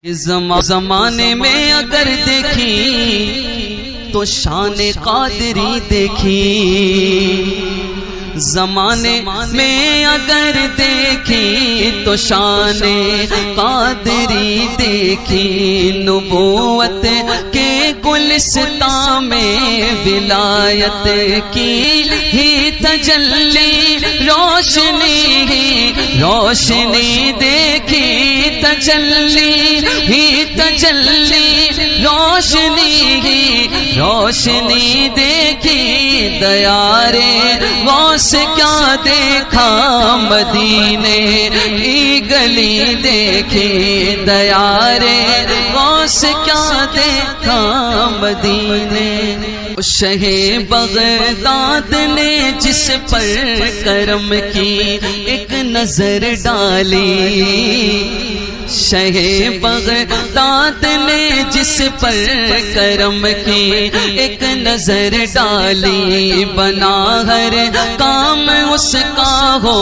زمانے میں اگر دیکھی تو شان قادری دیکھی، زمانے میں اگر دیکھی تو شان قادری دیکھی، نبوت کے گلستان میں ولایت کی ہی تجلی روشنی ہی روشنی دیکھی، تجلی ہی تجلی روشنی ہی روشنی دیکھی، دیارے غوث کیا دیکھا مدینے کی گلی دیکھی، دیارے غوث کیا دیکھا مدینے۔ شہ بغداد نے جس پر کرم کی ایک نظر ڈالی، شہ بغداد نے جس پر کرم کی ایک نظر ڈالی، بنا ہر کام اس کا ہو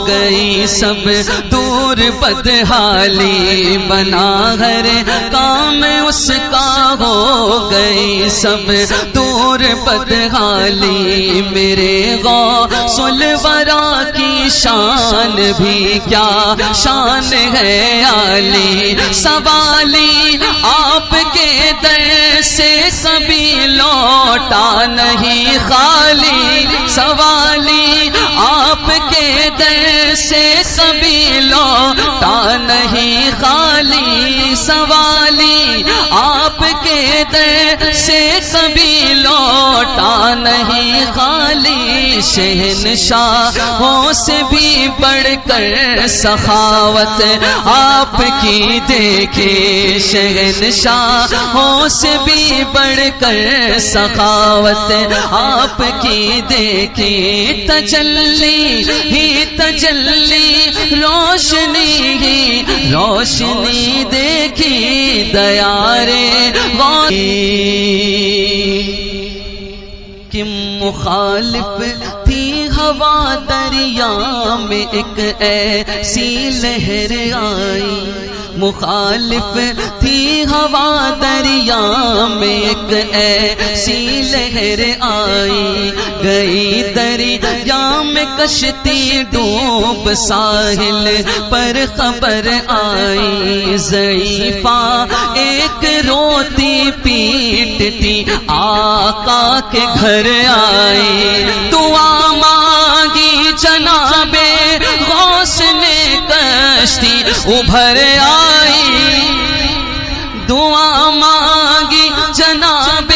گئی سب دور بدحالی، بنا ہر کام اس کا ہو گئی سب دور بدحالی، میرے غوث الورا کی شان بھی کیا شان ہے عالی، سوالی آپ کے در سے کبھی لوٹا نہیں خالی، سوالی آپ کے در سے کبھی لوٹا نہیں خالی، سوالی آپ کے در سے کبھی لوٹا نہیں خالی، شہنشاہوں سے بھی بڑھ کر سخاوت آپ کی دیکھے، شہنشاہوں سے بھی بڑھ کر سخاوت آپ کی دیکھے، تجلی ہی تجلی روشنی ہی روشنی دیکھی، دیارے کہ مخالف تھی ہوا دریا میں ایک ایسی لہر آئی، مخالف تھی ہوا دریا میں ایک ایسی لہر آئی، گئی دریا میں کشتی ڈوب ساحل پر خبر آئی، ضعیفہ ایک روتی پیٹتی آقا کے گھر آئی، دعا مانگی جناب غوث نے کشتی ابھر آئی، دعا مانگی جناب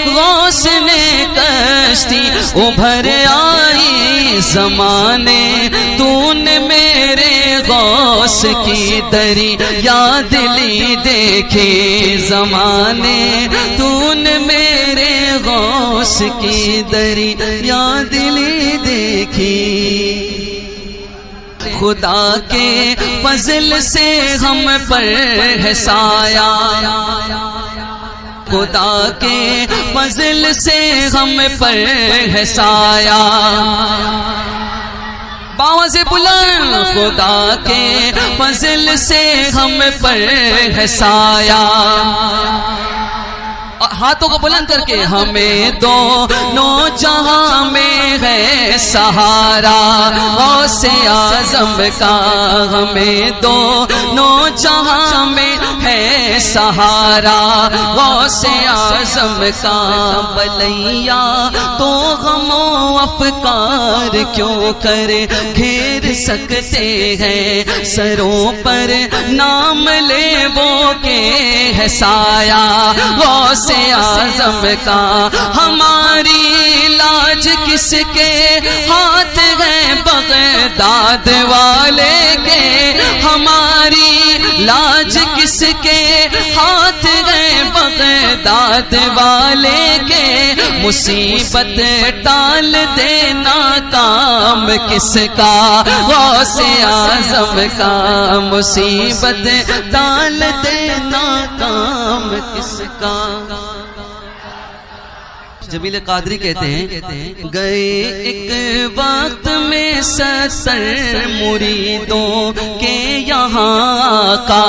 غوث نے کشتی ابھر آئی، زمانے تو نے میرے غوث کی دریا دلی دیکھی، زمانے تو نے میرے غوث کی دریا دلی دیکھی، خدا کے فضل سے ہم پر ہے سایہ، خدا کے فضل سے ہم پر ہے سایہ، باواز بلند خدا کے فضل سے ہم پر ہے سایہ، ہاتھوں کو بلند کر کے، ہمیں دونوں جہاں میں ہے سہارا غوث اعظم کا، ہمیں دونوں جہاں میں ہے سہارا غوث اعظم کا، بلیا تو غم و افکار کیوں کر گھیر سکتے ہیں، سروں پر نام لے وہ کے ہے سایہ غوث اعظم کا، ہماری لاج کس کے ہاتھ ہے بغداد والے کے، ہماری لاج کس کے ہاتھ ہے بغداد والے کے، مصیبت ٹال دینا کام کس کا غوث اعظم کا، مصیبت ٹال دینا کام کس کا۔ جمیل قادری کہتے ہیں گئے ایک وقت میں 70 مریدوں کے یہاں کا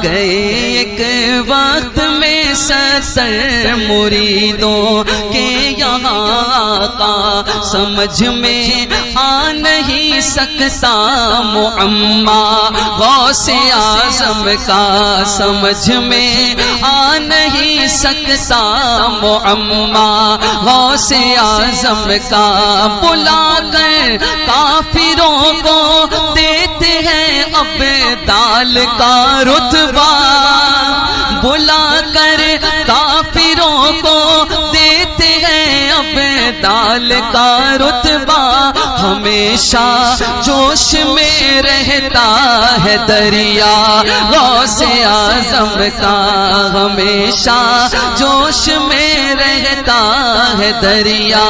گئے ایک وقت میں 70 مریدوں کے یہاں آقا سمجھ میں آ نہیں سکتا معما غوث اعظم کا سمجھ میں آ نہیں سکتا معما غوث اعظم کا بلا کر کافروں کو دیتے ہیں ابدال کا رتبہ بلا کر کافروں کو دیتے ہیں ابدال کا رتبہ ہمیشہ جوش میں رہتا ہے دریا غوث اعظم کا ہمیشہ جوش میں رہتا ہے دریا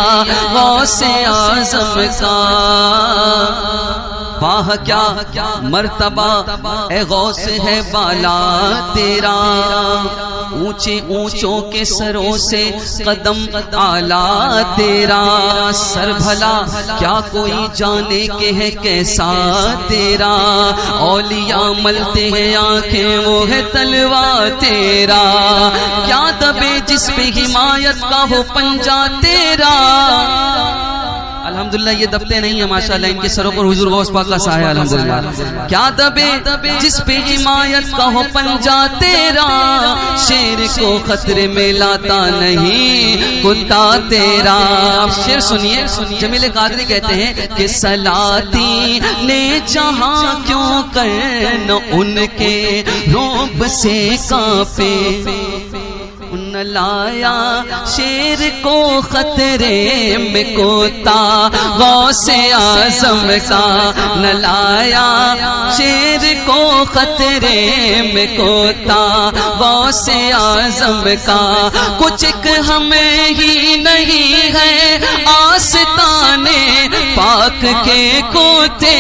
غوث اعظم کا واہ کیا مرتبہ اے غوث ہے بالا تیرا اونچے اونچوں کے سروں سے قدم اعلیٰ تیرا سر بھلا کیا کوئی جانے کہ ہے کیسا تیرا اولیاء ملتے ہیں آنکھیں وہ ہے تلوا تیرا کیا دبے جس پہ حمایت کا ہو پنجہ تیرا الحمدللہ یہ دبتے نہیں ہیں ماشاءاللہ ان کے سروں پر حضور غوث پاک کا سایہ الحمدللہ کیا دبے جس پہ حمایت کا ہو پنجہ تیرا شیر کو خطرے میں لاتا نہیں کتا تیرا شیر سنیے جمیل قادری کہتے ہیں کہ سلاطین نے جہاں کیوں کر نہ ان کے رعب سے کانپے نہ لایا شیر کو خطرے میں کوتا غوث اعظم کا نہ لایا شیر کو خطرے میں کوتا غوث اعظم کا کچھ ہمیں ہی نہیں ہے آستانے پاک کے کوتے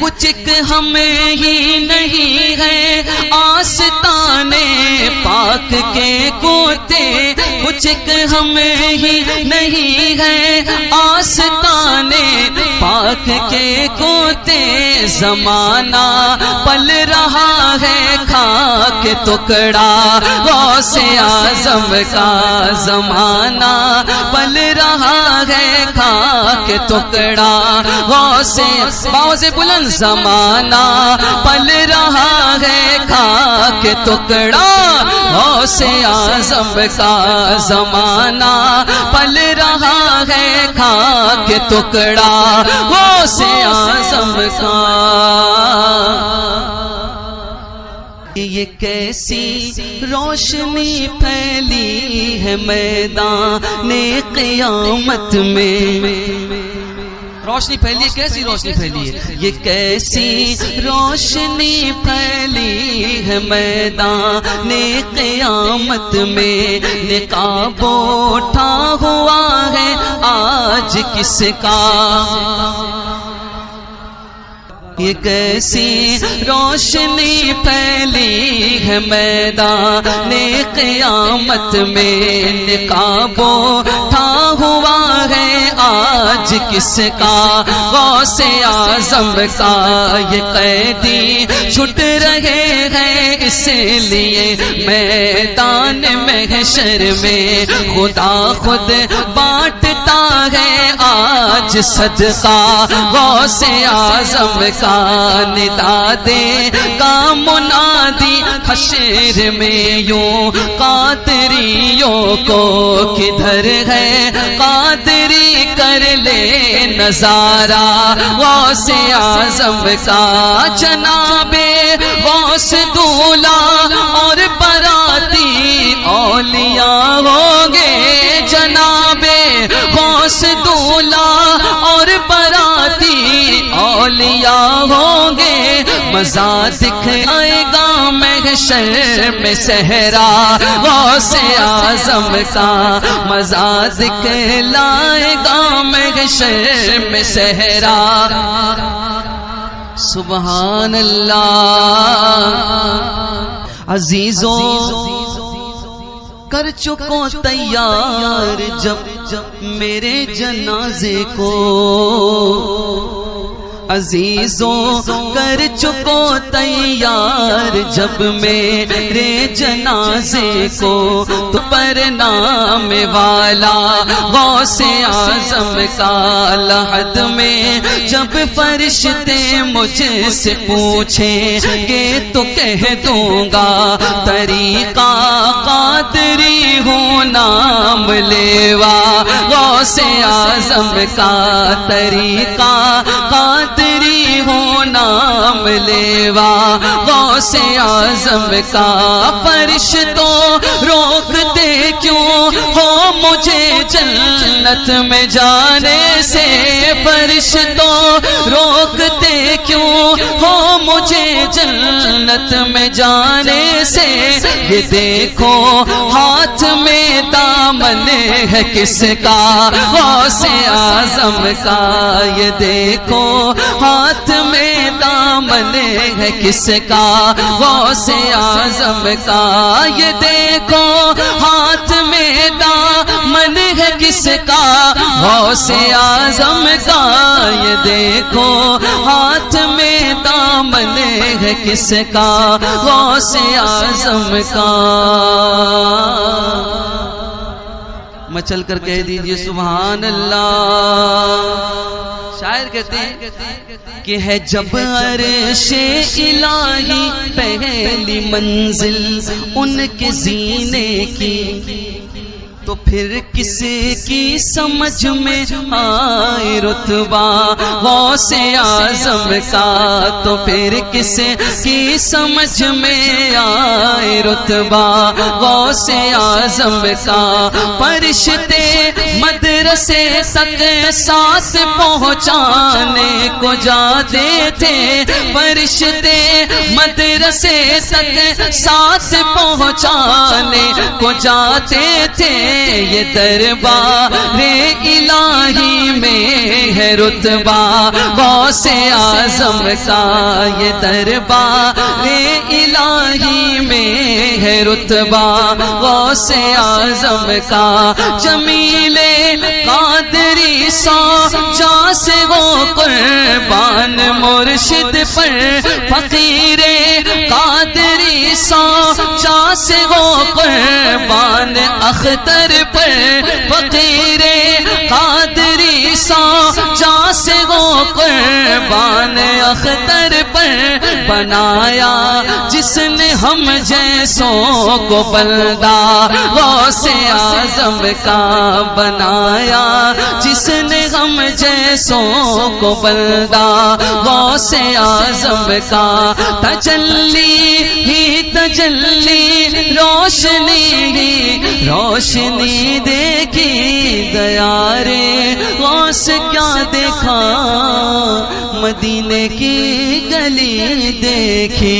کچھ ہمیں ہی نہیں ہے آستانے پاک کے کوتے کچھ ہمیں ہی نہیں ہے آستانے پاک کے کوتے زمانہ پل رہا ہے کھا کے ٹکڑا غوث اعظم کا زمانہ پل رہا ہے کھا کے ٹکڑا غوث باوز بلند زمانہ پل رہا ہے کھا کے ٹکڑا غوث اعظم کا زمانہ پل رہا ہے کھا کے ٹکڑا غوث اعظم کا یہ کیسی روشنی پھیلی ہے میدان قیامت میں روشنی پھیلی ہے کیسی روشنی پھیلی ہے یہ کیسی روشنی پھیلی ہے میدان قیامت میں نقاب اٹھا ہوا ہے آج کس کا یہ کیسی روشنی پھیلی ہے میدان قیامت میں نقاب اٹھا ہوا ہے آج کس کا غوث اعظم کا یہ قیدی چھٹ رہے ہیں اس لیے میدان محشر میں خدا خود بانٹتا ہے آج صدقہ غوث اعظم کا ندا دے کا منادی حشر میں یوں قادریوں کو کدھر ہے قادری کر لے نظارہ غوث اعظم کا جناب غوث دولا اور براتی اولیاء ہوں گے جناب غوث دولا اور براتی اولیاء ہوں گے مزہ دکھائے گا محشر میں صحرا غوث اعظم کا مزہ دکھلائے گا محشر میں صحرا سبحان اللہ عزیزوں کر چکو تیار جب میرے جنازے کو عزیزوں کر چکو تیار جب میرے جنازے کو تو پر نام والا غوث اعظم کا لحد میں جب فرشتے مجھ سے پوچھیں گے تو کہہ دوں گا طریقہ قادری ہوں نام لیوا غوث اعظم کا طریقہ قادری ہوں نام لیوا غوث اعظم کا فرشتوں روکتے کیوں ہو مجھے جنت میں جانے سے فرشتوں روکتے کیوں ہو مجھے جنت میں جانے سے یہ دیکھو ہاتھ میں دامن ہے کس کا غوث اعظم کا یہ دیکھو ہاتھ میں دامن ہے کس کا غوث اعظم کا یہ دیکھو ہاتھ میں دامن ہے کس کا غوث اعظم کا یہ دیکھو ہاتھ میں دامن ہے کس کا غوث اعظم کا مچل کر کہہ دیجئے سبحان اللہ شاعر کہتے ہیں کہ ہے جب عرش الہی پہلی منزل ان کے زینے کی تو پھر کس کی سمجھ میں آئے رتبہ غوث اعظم کا تو پھر کس کی سمجھ میں آئے رتبہ غوث اعظم کا فرشتے مدرسے تک ساتھ پہنچانے کو جاتے تھے فرشتے مدرسے تک ساتھ پہنچانے کو جاتے تھے یہ دربار الہی میں ہے رتبہ غوث اعظم کا یہ دربار الہی میں ہے رتبہ غوث اعظم کا جمیل قادری سو جاں سے وہ قربان مرشد پر فقیر قادری سو جاں سے وہ قربان اختر پر فقیر قادری سو جاں سے وہ قربان اختر پر بنایا جس نے ہم جیسوں کو بلدہ غوث اعظم کا بنایا جس نے ہم جیسوں کو بلدہ غوث اعظم کا تجلی ہی تجلی روشنی ہی روشنی دیکھی دیارے غوث کیا دیکھا مدینے کی گلی دیکھی